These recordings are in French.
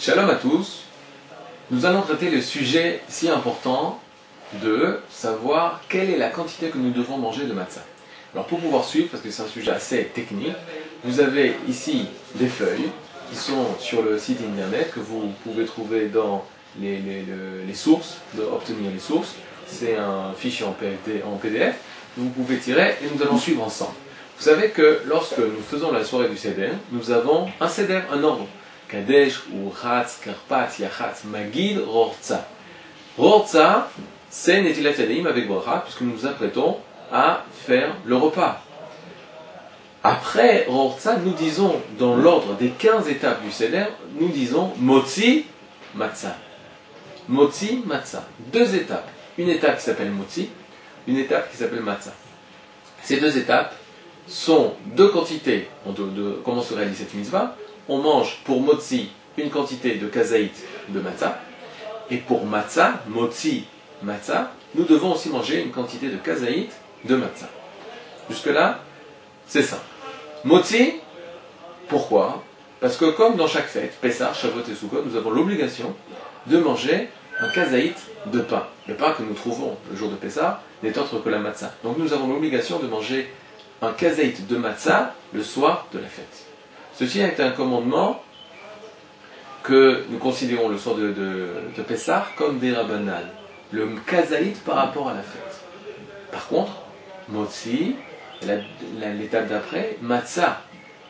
Shalom à tous. Nous allons traiter le sujet si important de savoir quelle est la quantité que nous devons manger de matzah. Alors pour pouvoir suivre, parce que c'est un sujet assez technique, vous avez ici des feuilles qui sont sur le site internet que vous pouvez trouver dans les sources, obtenir les sources. C'est un fichier en PDF que vous pouvez tirer et nous allons suivre ensemble. Vous savez que lorsque nous faisons la soirée du Seder, nous avons un Seder, un ordre. Kadesh, Uratz, Karpat, Yachatz, Magid, Rortza. Rortza, c'est Netilat Yadayim avec Bracha, puisque nous nous apprêtons à faire le repas. Après Rortza, nous disons, dans l'ordre des 15 étapes du Seder, nous disons Motzi, Matzah. Motzi, Matzah. Deux étapes. Une étape qui s'appelle Motzi, une étape qui s'appelle Matzah. Ces deux étapes sont deux quantités de comment se réalise cette mitzvah. On mange pour Motzi une quantité de kazaït de matzah, et pour matzah, Motzi, matzah, nous devons aussi manger une quantité de kazaït de matzah. Jusque-là, c'est ça. Motzi, pourquoi? Parce que comme dans chaque fête, Pessah, Shavuot et Sukkot, nous avons l'obligation de manger un kazaït de pain. Le pain que nous trouvons le jour de Pessah n'est autre que la matzah. Donc nous avons l'obligation de manger un kazaït de matzah le soir de la fête. Ceci est un commandement que nous considérons le soir de Pessah comme des rabbanan, le kazaït par rapport à la fête. Par contre, Motzi, l'étape d'après, matzah.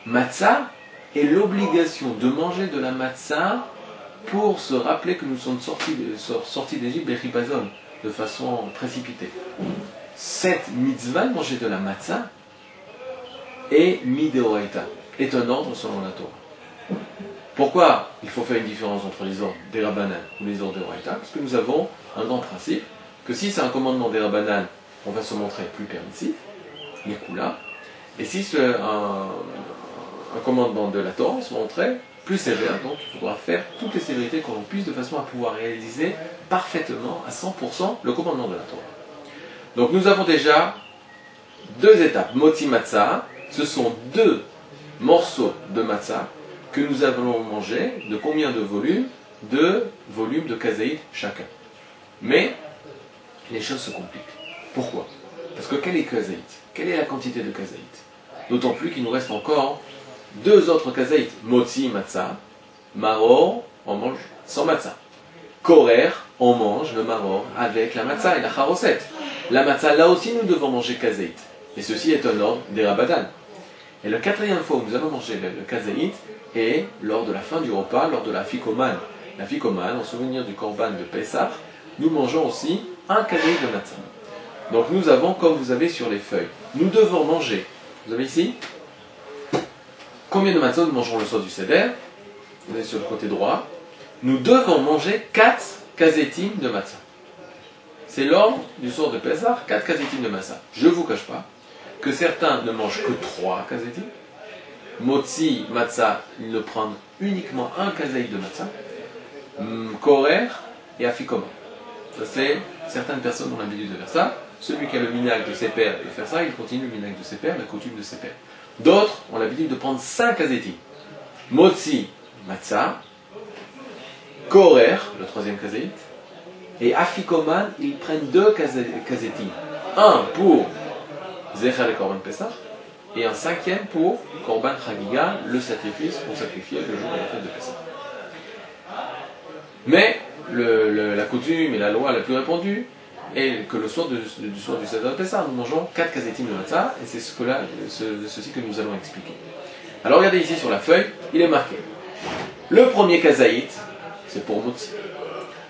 Matzah est l'obligation de manger de la matzah pour se rappeler que nous sommes sortis d'Égypte bechibazon, de façon précipitée. Cette mitzvah, manger de la matzah, est mideoraita, est un ordre selon la Torah. Pourquoi il faut faire une différence entre les ordres des Rabbanan ou les ordres des Oraita? Parce que nous avons un grand principe, que si c'est un commandement des Rabbanan, on va se montrer plus permissif, les Kula, et si c'est un commandement de la Torah, on se montrait plus sévère, donc il faudra faire toutes les sévérités qu'on puisse de façon à pouvoir réaliser parfaitement, à 100%, le commandement de la Torah. Donc nous avons déjà deux étapes, Motzi Matzah, ce sont deux morceaux de matzah que nous allons manger de combien de volumes? De volumes de kazaït chacun. Mais les choses se compliquent. Pourquoi? Parce que quel est kazaït? Quelle est la quantité de kazaït? D'autant plus qu'il nous reste encore deux autres kazaït. Motzi matzah, maror, on mange sans matzah. Korer, on mange le maror avec la matzah et la charoset. La matzah, là aussi nous devons manger kazaït. Et ceci est un ordre des rabbanan. Et la quatrième fois où nous allons manger le kazaït est lors de la fin du repas, lors de la fikoman. La fikoman, en souvenir du korban de Pessah, nous mangeons aussi un kazaït de matzah. Donc nous avons, comme vous avez sur les feuilles, nous devons manger, vous avez ici, combien de matzah nous mangerons le soir du Seder? Vous avez sur le côté droit. Nous devons manger 4 kazetim de matzah. C'est l'ordre du soir de Pessah, 4 kazetim de matzah. Je ne vous cache pas que certains ne mangent que 3 kazetim. Motzi, matzah, ils ne prennent uniquement un kazaït de matzah. Korer et afikoma. Ça, c'est certaines personnes ont l'habitude de faire ça. Celui qui a le minag de ses pères de faire ça, il continue le minag de ses pères, la coutume de ses pères. D'autres ont l'habitude de prendre 5 kazetim. Motzi, matzah. Korer, le troisième kazaït. Et afikoman, ils prennent 2 kazetim. Un pour Zechar et Korban Pessah, et un cinquième pour Korban Chagiga, le sacrifice qu'on sacrifiait le jour de la fête de Pessah. Mais la coutume et la loi la plus répandue est que le soir du Seder de Pessah, nous mangeons 4 kazetim de matzah, et c'est ceci que nous allons expliquer. Alors regardez ici sur la feuille, il est marqué. Le premier kazaït, c'est pour Motzi.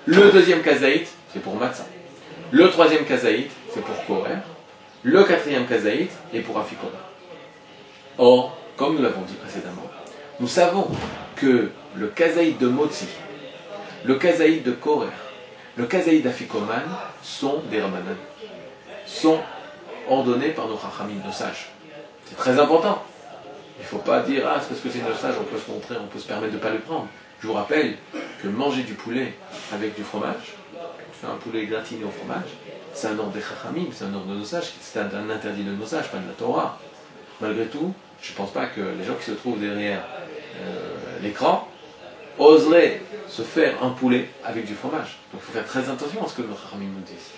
Le deuxième kazaït, c'est pour matzah. Le troisième kazaït, c'est pour Korer. Le quatrième kazaït est pour Afikoma. Or, comme nous l'avons dit précédemment, nous savons que le kazaït de Motzi, le kazaït de Korer, le kazaït d'Afikoman sont des rabbanan, sont ordonnés par nos chachamim, nos sages. C'est très important. Il ne faut pas dire, ah, c'est parce que c'est nos sages, on peut se montrer, on peut se permettre de ne pas le prendre. Je vous rappelle que manger du poulet avec du fromage, faire un poulet gratiné au fromage, c'est un ordre des chachamim, c'est un ordre de nos sages, c'est un interdit de nos sages, pas de la Torah. Malgré tout, je ne pense pas que les gens qui se trouvent derrière l'écran oserait se faire un poulet avec du fromage. Donc il faut faire très attention à ce que nos Chachamim nous disent.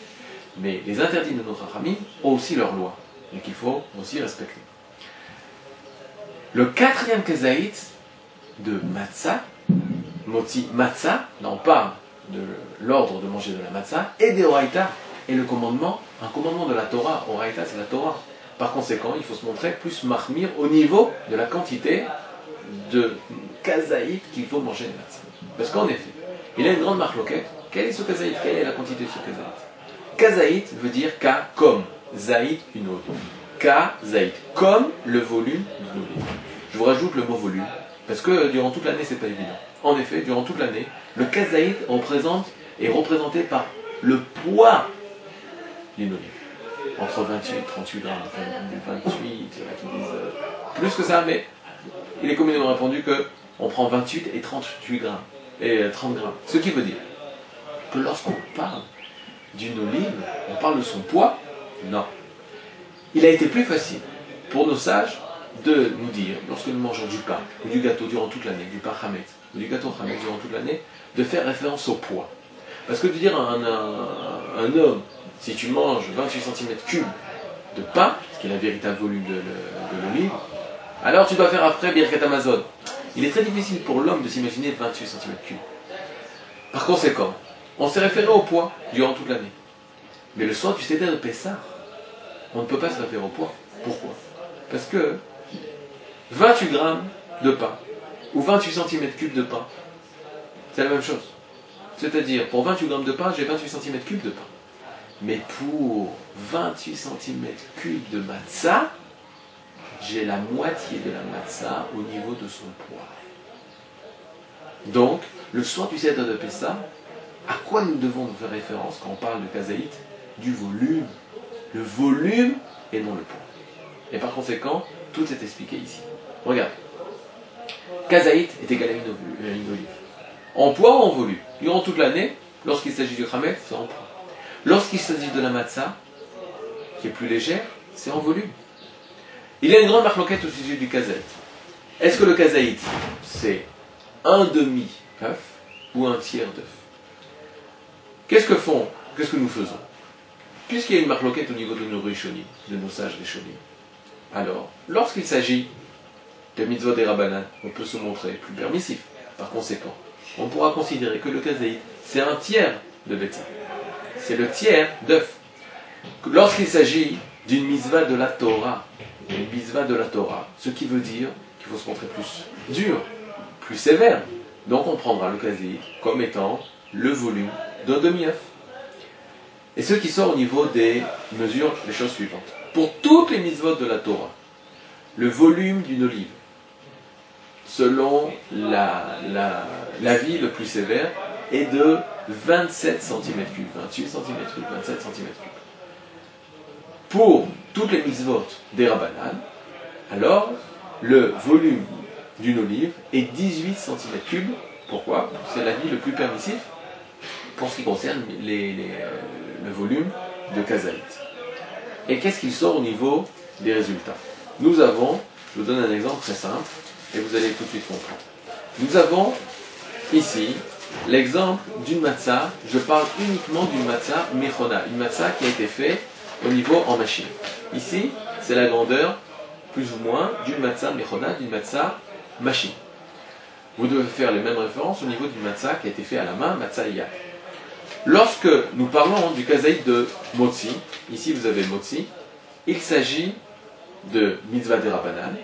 Mais les interdits de nos Chachamim ont aussi leurs lois, et qu'il faut aussi respecter. Le quatrième kazaït de matzah, moti matzah, là on parle de l'ordre de manger de la matzah, et des oraïta, et le commandement, un commandement de la Torah. Oraïta, c'est la Torah. Par conséquent, il faut se montrer plus mahmir au niveau de la quantité de kazaït qu'il faut manger de matzah. Parce qu'en effet, il y a une grande marloquette. Quel est ce kazaït? Quelle est la quantité de ce kazaït? Kazaït veut dire ka comme, zaït une autre. Ka, zaït, comme le volume d'une olive. Je vous rajoute le mot volume, parce que durant toute l'année, c'est pas évident. En effet, durant toute l'année, le kazaït est représenté par le poids d'une olive. Entre 28 et 38 grammes, enfin 28, il y en a qui disent plus que ça, mais il est communément répandu qu'on prend 28 et 38 grammes, et 30 grammes. Ce qui veut dire que lorsqu'on parle d'une olive, on parle de son poids? Non. Il a été plus facile pour nos sages de nous dire, lorsque nous mangeons du pain ou du gâteau durant toute l'année, du pain chametz ou du gâteau chametz durant toute l'année, de faire référence au poids. Parce que de dire à un homme, si tu manges 28 cm3 de pain, ce qui est le véritable volume de l'olive, alors tu dois faire après Birkat Amazon. Il est très difficile pour l'homme de s'imaginer 28 cm3. Par conséquent, on s'est référé au poids durant toute l'année. Mais le soir du Seder de Pessah, on ne peut pas se référer au poids. Pourquoi? Parce que 28 grammes de pain ou 28 cm3 de pain, c'est la même chose. C'est-à-dire, pour 28 grammes de pain, j'ai 28 cm3 de pain. Mais pour 28 cm3 de matzah, j'ai la moitié de la matzah au niveau de son poids. Donc, le soir du Seder de Pessah, à quoi nous devons faire référence quand on parle de kazaït? Du volume. Le volume et non le poids. Et par conséquent, tout est expliqué ici. Regarde. Kazaït est égal à une olive. En poids ou en volume? Durant toute l'année, lorsqu'il s'agit du chametz, c'est en poids. Lorsqu'il s'agit de la matzah, qui est plus légère, c'est en volume. Il y a une grande marloquette au sujet du kazaït. Est-ce que le kazaït, c'est un demi-œuf ou un tiers d'œuf? Qu'est-ce que nous faisons? Puisqu'il y a une marloquette au niveau de nos rishonim, de nos sages rishonim, alors, lorsqu'il s'agit de mitzvot des rabbanan, on peut se montrer plus permissif. Par conséquent, on pourra considérer que le kazaït, c'est un tiers de betza. C'est le tiers d'œuf. Lorsqu'il s'agit d'une mitzvah de la Torah, ce qui veut dire qu'il faut se montrer plus dur, plus sévère. Donc on prendra le kazaït comme étant le volume d'un demi-œuf. Et ce qui sort au niveau des mesures, les choses suivantes. Pour toutes les mitzvot de la Torah, le volume d'une olive, selon l'avis le plus sévère, est de 27 cm3, 28 cm3, 27 cm3. Pour toutes les mitzvot des rabbanan, alors le volume d'une olive est 18 cm3. Pourquoi? C'est l'avis le plus permissif pour ce qui concerne le volume de kazaït. Et qu'est-ce qu'il sort au niveau des résultats? Nous avons, je vous donne un exemple très simple, et vous allez tout de suite comprendre. Nous avons ici l'exemple d'une matzah, je parle uniquement d'une matzah mechona, une matzah qui a été faite au niveau en machine. Ici, c'est la grandeur, plus ou moins, d'une matzah mechona, d'une matzah machine. Vous devez faire les mêmes références au niveau d'une matzah qui a été faite à la main, matzah iyah. Lorsque nous parlons du kazaït de motzi, ici vous avez motzi, il s'agit de mitzvah de rabbanan,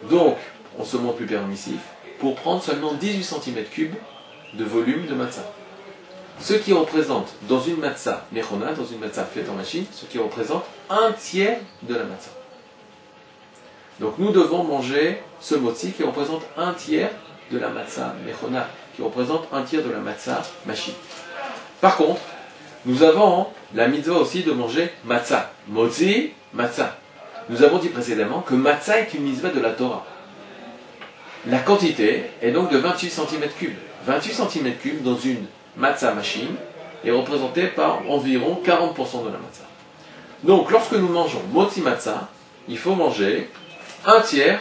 donc on se montre plus permissif, pour prendre seulement 18 cm3 de volume de matzah. Ce qui représente dans une matzah mechona, dans une matzah faite en machine, ce qui représente un tiers de la matzah. Donc nous devons manger ce motzi qui représente un tiers de la matzah mechona, qui représente un tiers de la matzah machine. Par contre, nous avons la mitzvah aussi de manger matzah. Motzi, matzah. Nous avons dit précédemment que matzah est une mitzvah de la Torah. La quantité est donc de 28 cm3. 28 cm3 dans une matzah machine est représentée par environ 40% de la matzah. Donc lorsque nous mangeons motzi matzah, il faut manger un tiers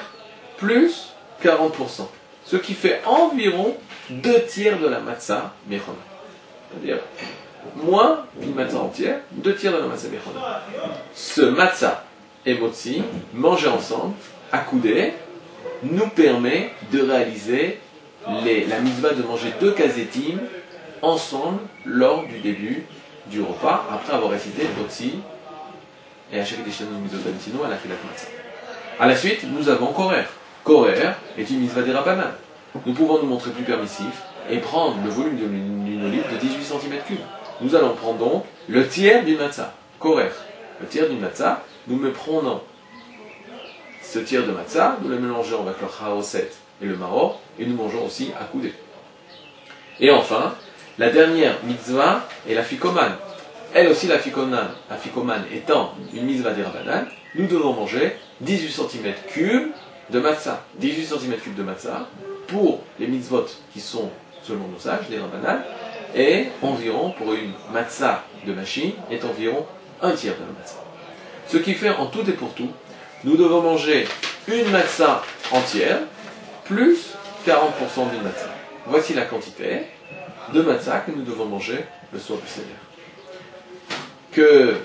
plus 40%. ce qui fait environ 2 tiers de la matzah mechona. C'est-à-dire, moins une matzah entière, 2 tiers de la matzah mechona. Ce matzah et motzi, mangés ensemble, accoudés, nous permet de réaliser la mitzvah de manger 2 kazetim ensemble lors du début du repas, après avoir récité motzi et Asher Kitishenu Mizotantino à la filat matzah. A la suite, nous avons Korer. Korer est une mitzvah des Rabbanan. Nous pouvons nous montrer plus permissifs et prendre le volume d'une olive de 18 cm3. Nous allons prendre donc le tiers d'une matzah. Korer. Le tiers d'une matzah. Nous me prenons ce tiers de matzah, nous le mélangeons avec le chaoset et le maror, et nous mangeons aussi à coudée. Et enfin, la dernière mitzvah est la fikoman. Elle aussi, la fikoman étant une mitzvah des Rabbanan, nous devons manger 18 cm3 de matzah. 18 cm3 de matzah pour les mitzvot qui sont, selon nos sages, des Rabbanan, et environ, pour une matzah de machine, est environ un tiers de la matzah. Ce qui fait, en tout et pour tout, nous devons manger une matzah entière, plus 40% d'une matzah. Voici la quantité de matzah que nous devons manger le soir du Seder. Que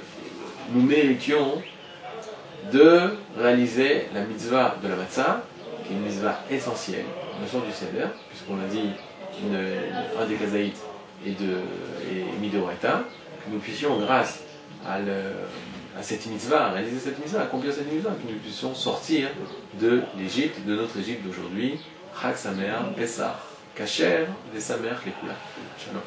nous méritions de réaliser la mitzvah de la matzah, qui est une mitzvah essentielle le soir du Seder, puisqu'on l'a dit, un des kazaït est midoraita, que nous puissions, grâce à cette mitzvah, à réaliser cette mitzvah, à accomplir cette mitzvah, que nous puissions sortir de l'Égypte, de notre Égypte d'aujourd'hui, Chag Samer, Pessah, Kasher, Vesamer, Lekula. Shalom.